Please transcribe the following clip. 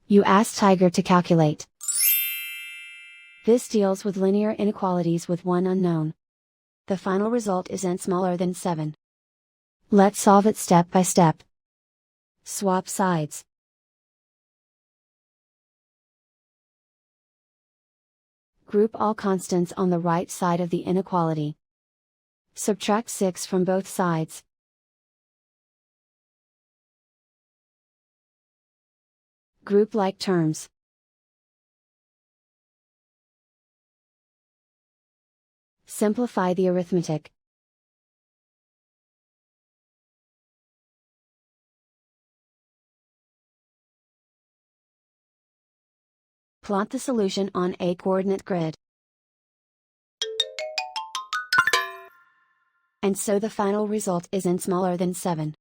You ask Tiger to calculate. This deals with linear inequalities with one unknown. The final result is n smaller than 7. Let's solve it step by step. Swap sides. Group all constants on the right side of the inequality. Subtract 6 from both sides. Group like terms. Simplify the arithmetic. Plot the solution on a coordinate grid. And so the final result is n smaller than 7.